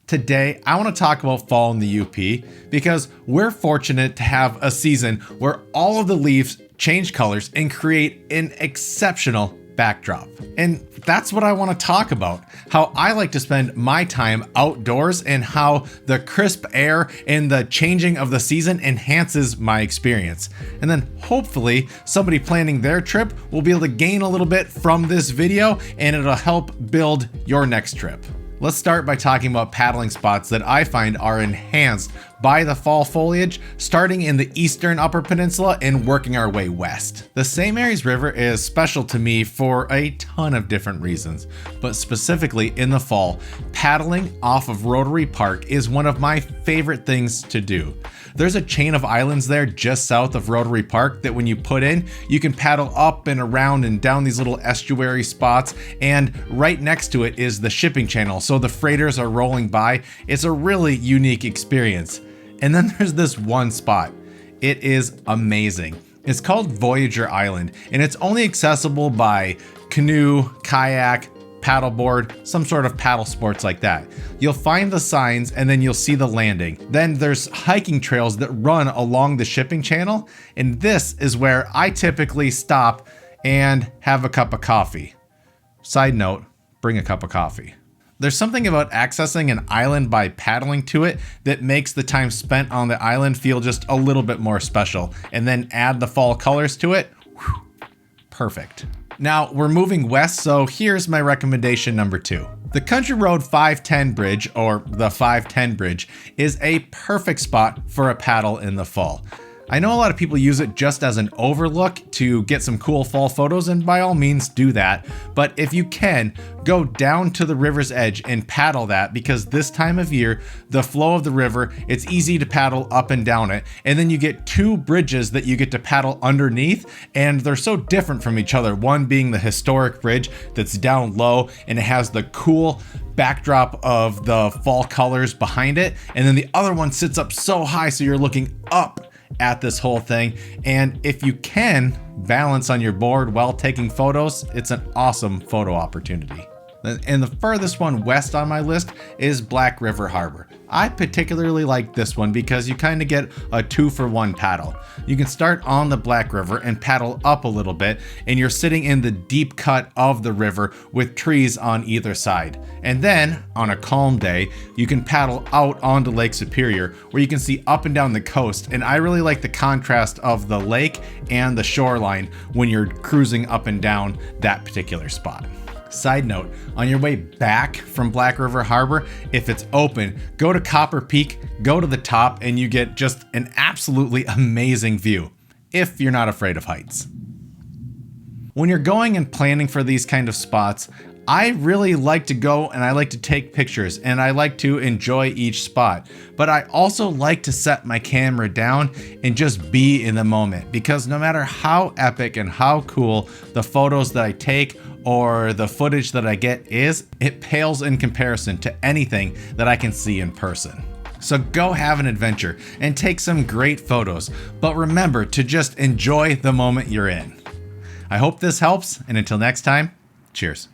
Today, I want to talk about fall in the UP because we're fortunate to have a season where all of the leaves change colors and create an exceptional backdrop. And that's what I want to talk about, how I like to spend my time outdoors and how the crisp air and the changing of the season enhances my experience. And then hopefully somebody planning their trip will be able to gain a little bit from this video and it'll help build your next trip. Let's start by talking about paddling spots that I find are enhanced by the fall foliage, starting in the eastern Upper Peninsula and working our way west. The St. Mary's River is special to me for a ton of different reasons, but specifically in the fall, paddling off of Rotary Park is one of my favorite things to do. There's a chain of islands there just south of Rotary Park that when you put in, you can paddle up and around and down these little estuary spots, and right next to it is the shipping channel, so the freighters are rolling by. It's a really unique experience. And then there's this one spot. It is amazing. It's called Voyager Island, and it's only accessible by canoe, kayak, paddleboard, some sort of paddle sports like that. You'll find the signs and then you'll see the landing. Then there's hiking trails that run along the shipping channel, and this is where I typically stop and have a cup of coffee. Side note, bring a cup of coffee. There's something about accessing an island by paddling to it that makes the time spent on the island feel just a little bit more special, and then add the fall colors to it. Whew, perfect. Now we're moving west, so here's my recommendation number 2. The Country Road 510 Bridge, or the 510 Bridge, is a perfect spot for a paddle in the fall. I know a lot of people use it just as an overlook to get some cool fall photos, and by all means do that, but if you can, go down to the river's edge and paddle that, because this time of year, the flow of the river, it's easy to paddle up and down it, and then you get 2 bridges that you get to paddle underneath, and they're so different from each other, one being the historic bridge that's down low and it has the cool backdrop of the fall colors behind it, and then the other one sits up so high so you're looking up at this whole thing. And if you can balance on your board while taking photos, it's an awesome photo opportunity. And the furthest one west on my list is Black River Harbor. I particularly like this one because you kind of get a 2-for-1 paddle. You can start on the Black River and paddle up a little bit, and you're sitting in the deep cut of the river with trees on either side. And then, on a calm day, you can paddle out onto Lake Superior, where you can see up and down the coast, and I really like the contrast of the lake and the shoreline when you're cruising up and down that particular spot. Side note, on your way back from Black River Harbor, if it's open, go to Copper Peak, go to the top, and you get just an absolutely amazing view, if you're not afraid of heights. When you're going and planning for these kind of spots, I really like to go and I like to take pictures and I like to enjoy each spot, but I also like to set my camera down and just be in the moment, because no matter how epic and how cool the photos that I take or the footage that I get is, it pales in comparison to anything that I can see in person. So go have an adventure and take some great photos, but remember to just enjoy the moment you're in. I hope this helps, and until next time, cheers.